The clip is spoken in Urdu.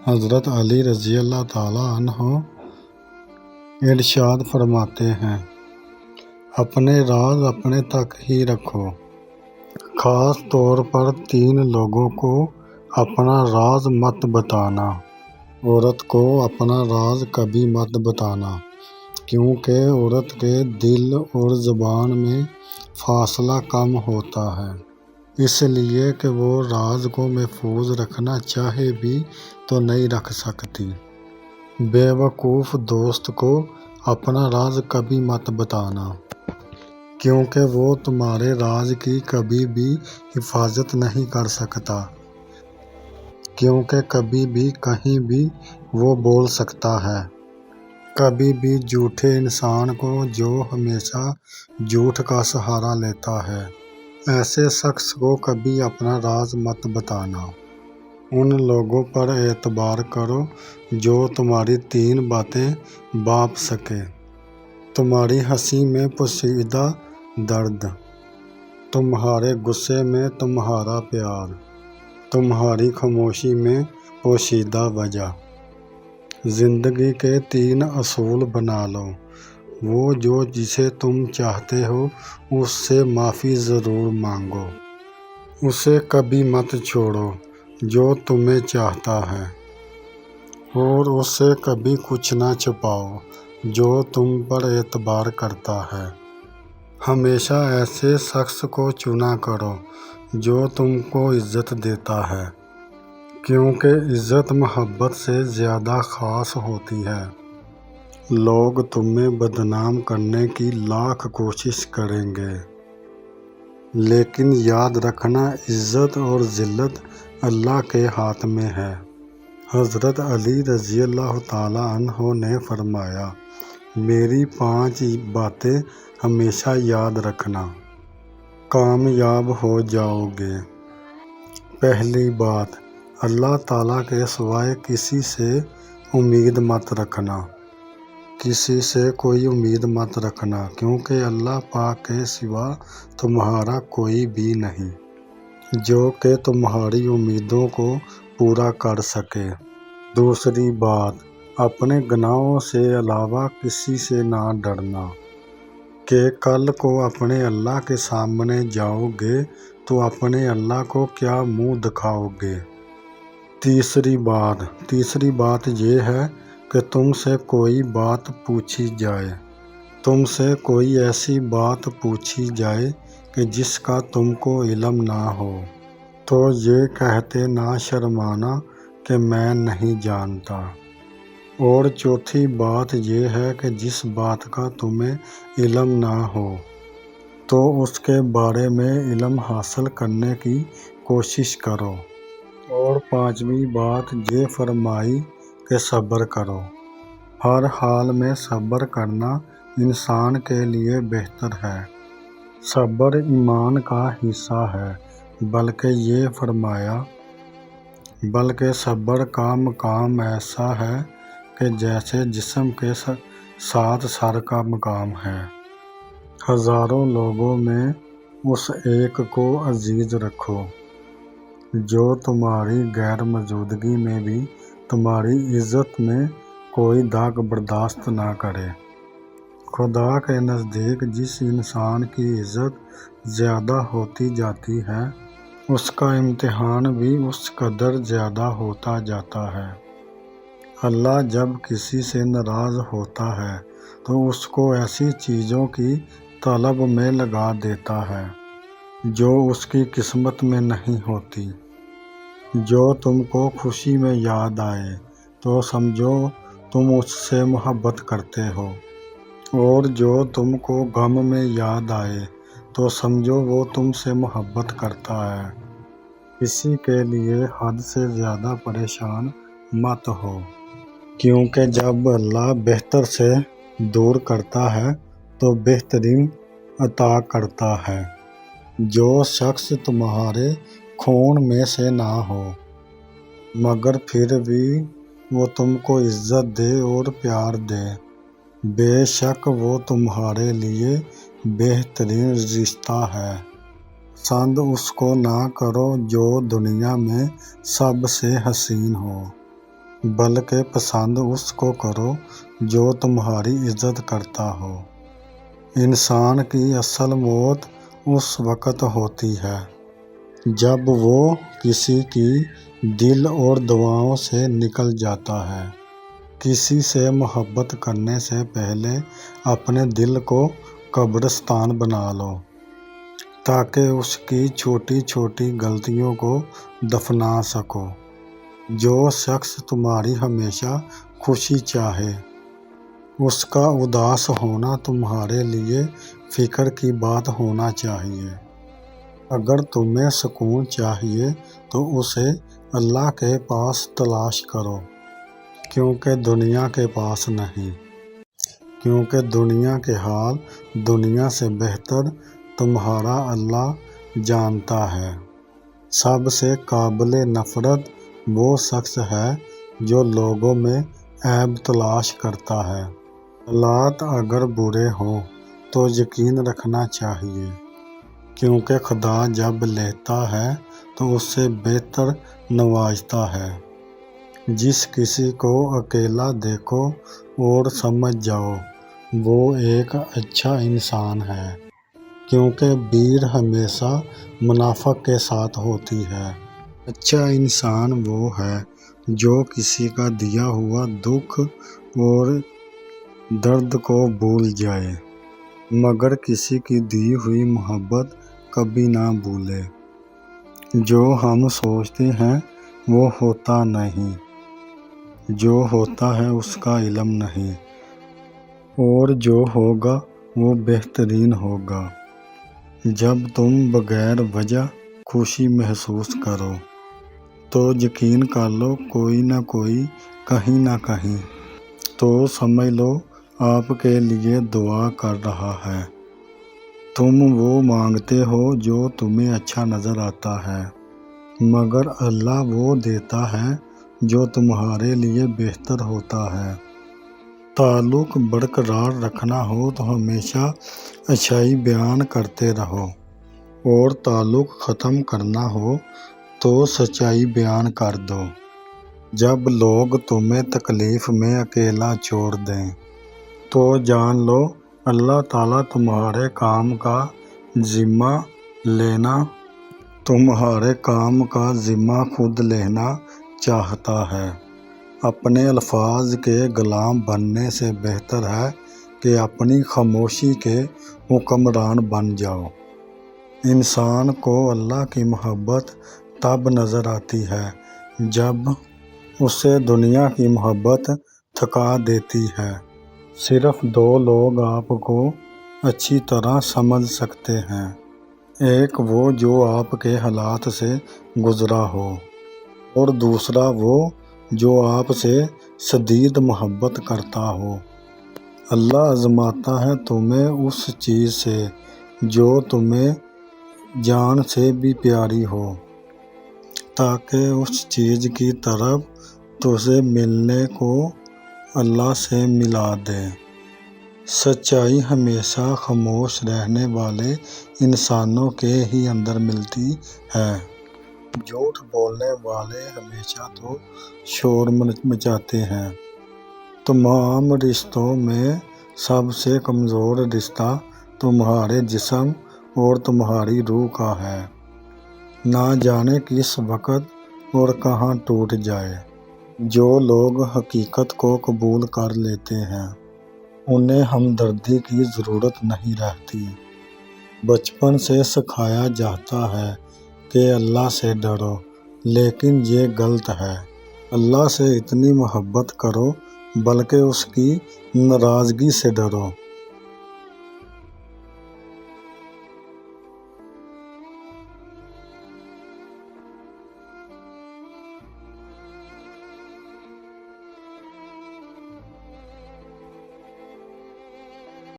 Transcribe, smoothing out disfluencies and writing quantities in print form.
حضرت علی رضی اللہ تعالیٰ عنہ ارشاد فرماتے ہیں، اپنے راز اپنے تک ہی رکھو۔ خاص طور پر 3 لوگوں کو اپنا راز مت بتانا۔ عورت کو اپنا راز کبھی مت بتانا، کیونکہ عورت کے دل اور زبان میں فاصلہ کم ہوتا ہے، اس لیے کہ وہ راز کو محفوظ رکھنا چاہے بھی تو نہیں رکھ سکتی۔ بے وقوف دوست کو اپنا راز کبھی مت بتانا، کیونکہ وہ تمہارے راز کی کبھی بھی حفاظت نہیں کر سکتا، کیونکہ کبھی بھی کہیں بھی وہ بول سکتا ہے۔ کبھی بھی جھوٹے انسان کو جو ہمیشہ جھوٹ کا سہارا لیتا ہے، ایسے شخص کو کبھی اپنا راز مت بتانا۔ ان لوگوں پر اعتبار کرو جو تمہاری 3 باتیں بانپ سکے: تمہاری ہنسی میں پوشیدہ درد، تمہارے غصے میں تمہارا پیار، تمہاری خاموشی میں پوشیدہ وجہ۔ زندگی کے 3 اصول بنا لو۔ وہ جو جسے تم چاہتے ہو اس سے معافی ضرور مانگو۔ اسے کبھی مت چھوڑو جو تمہیں چاہتا ہے، اور اس سے کبھی کچھ نہ چھپاؤ جو تم پر اعتبار کرتا ہے۔ ہمیشہ ایسے شخص کو چنا کرو جو تم کو عزت دیتا ہے، کیونکہ عزت محبت سے زیادہ خاص ہوتی ہے۔ لوگ تمہیں بدنام کرنے کی لاکھ کوشش کریں گے، لیکن یاد رکھنا عزت اور ذلت اللہ کے ہاتھ میں ہے۔ حضرت علی رضی اللہ تعالیٰ عنہ نے فرمایا، میری 5 باتیں ہمیشہ یاد رکھنا، کامیاب ہو جاؤ گے۔ پہلی بات، اللہ تعالیٰ کے سوائے کسی سے امید مت رکھنا۔ کسی سے کوئی امید مت رکھنا، کیونکہ اللہ پاک کے سوا تمہارا کوئی بھی نہیں جو کہ تمہاری امیدوں کو پورا کر سکے۔ دوسری بات، اپنے گناہوں سے علاوہ کسی سے نہ ڈرنا، کہ کل کو اپنے اللہ کے سامنے جاؤ گے تو اپنے اللہ کو کیا منہ دکھاؤ گے۔ تیسری بات یہ ہے کہ تم سے کوئی بات پوچھی جائے، تم سے کوئی ایسی بات پوچھی جائے کہ جس کا تم کو علم نہ ہو، تو یہ کہتے نہ شرمانا کہ میں نہیں جانتا۔ اور چوتھی بات یہ ہے کہ جس بات کا تمہیں علم نہ ہو تو اس کے بارے میں علم حاصل کرنے کی کوشش کرو۔ اور 5ویں بات یہ فرمائی کہ صبر کرو۔ ہر حال میں صبر کرنا انسان کے لیے بہتر ہے۔ صبر ایمان کا حصہ ہے، بلکہ یہ فرمایا، بلکہ صبر کا مقام ایسا ہے کہ جیسے جسم کے ساتھ سر کا مقام ہے۔ ہزاروں لوگوں میں اس ایک کو عزیز رکھو جو تمہاری غیر موجودگی میں بھی تمہاری عزت میں کوئی داغ برداشت نہ کرے۔ خدا کے نزدیک جس انسان کی عزت زیادہ ہوتی جاتی ہے، اس کا امتحان بھی اس قدر زیادہ ہوتا جاتا ہے۔ اللہ جب کسی سے ناراض ہوتا ہے تو اس کو ایسی چیزوں کی طلب میں لگا دیتا ہے جو اس کی قسمت میں نہیں ہوتی۔ جو تم کو خوشی میں یاد آئے تو سمجھو تم اس سے محبت کرتے ہو، اور جو تم کو غم میں یاد آئے تو سمجھو وہ تم سے محبت کرتا ہے۔ کسی کے لیے حد سے زیادہ پریشان مت ہو، کیونکہ جب اللہ بہتر سے دور کرتا ہے تو بہترین عطا کرتا ہے۔ جو شخص تمہارے خون میں سے نہ ہو مگر پھر بھی وہ تم کو عزت دے اور پیار دے، بے شک وہ تمہارے لیے بہترین رشتہ ہے۔ پسند اس کو نہ کرو جو دنیا میں سب سے حسین ہو۔ بلکہ پسند اس کو کرو جو تمہاری عزت کرتا ہو۔ انسان کی اصل موت اس وقت ہوتی ہے جب وہ کسی کی دل اور دعاؤں سے نکل جاتا ہے۔ کسی سے محبت کرنے سے پہلے اپنے دل کو قبرستان بنا لو تاکہ اس کی چھوٹی چھوٹی غلطیوں کو دفنا سکو۔ جو شخص تمہاری ہمیشہ خوشی چاہے، اس کا اداس ہونا تمہارے لیے فکر کی بات ہونا چاہیے۔ اگر تمہیں سکون چاہیے تو اسے اللہ کے پاس تلاش کرو، کیونکہ دنیا کے پاس نہیں، کیونکہ دنیا کے حال دنیا سے بہتر تمہارا اللہ جانتا ہے۔ سب سے قابل نفرت وہ شخص ہے جو لوگوں میں عیب تلاش کرتا ہے۔ حالات اگر برے ہوں تو یقین رکھنا چاہیے، کیونکہ خدا جب لیتا ہے تو اس سے بہتر نوازتا ہے۔ جس کسی کو اکیلا دیکھو اور سمجھ جاؤ وہ ایک اچھا انسان ہے، کیونکہ بھیڑ ہمیشہ منافق کے ساتھ ہوتی ہے۔ اچھا انسان وہ ہے جو کسی کا دیا ہوا دکھ اور درد کو بھول جائے، مگر کسی کی دی ہوئی محبت کبھی نہ بھولے۔ جو ہم سوچتے ہیں وہ ہوتا نہیں، جو ہوتا ہے اس کا علم نہیں، اور جو ہوگا وہ بہترین ہوگا۔ جب تم بغیر وجہ خوشی محسوس کرو تو یقین کر لو کوئی نہ کوئی کہیں نہ کہیں تو سمجھ لو آپ کے لیے دعا کر رہا ہے۔ تم وہ مانگتے ہو جو تمہیں اچھا نظر آتا ہے، مگر اللہ وہ دیتا ہے جو تمہارے لیے بہتر ہوتا ہے۔ تعلق برقرار رکھنا ہو تو ہمیشہ اچھائی بیان کرتے رہو، اور تعلق ختم کرنا ہو تو سچائی بیان کر دو۔ جب لوگ تمہیں تکلیف میں اکیلا چھوڑ دیں تو جان لو اللہ تعالیٰ تمہارے کام کا ذمہ خود لینا چاہتا ہے۔ اپنے الفاظ کے غلام بننے سے بہتر ہے کہ اپنی خاموشی کے حکمران بن جاؤ۔ انسان کو اللہ کی محبت تب نظر آتی ہے جب اسے دنیا کی محبت تھکا دیتی ہے۔ صرف دو لوگ آپ کو اچھی طرح سمجھ سکتے ہیں، ایک وہ جو آپ کے حالات سے گزرا ہو، اور دوسرا وہ جو آپ سے شدید محبت کرتا ہو۔ اللہ آزماتا ہے تمہیں اس چیز سے جو تمہیں جان سے بھی پیاری ہو، تاکہ اس چیز کی طرف تجھے ملنے کو اللہ سے ملا دے۔ سچائی ہمیشہ خاموش رہنے والے انسانوں کے ہی اندر ملتی ہے۔ جھوٹ بولنے والے ہمیشہ تو شور مچاتے ہیں۔ تمام رشتوں میں سب سے کمزور رشتہ تمہارے جسم اور تمہاری روح کا ہے۔ نہ جانے کس وقت اور کہاں ٹوٹ جائے۔ جو لوگ حقیقت کو قبول کر لیتے ہیں انہیں ہمدردی کی ضرورت نہیں رہتی۔ بچپن سے سکھایا جاتا ہے کہ اللہ سے ڈرو، لیکن یہ غلط ہے۔ اللہ سے اتنی محبت کرو بلکہ اس کی ناراضگی سے ڈرو۔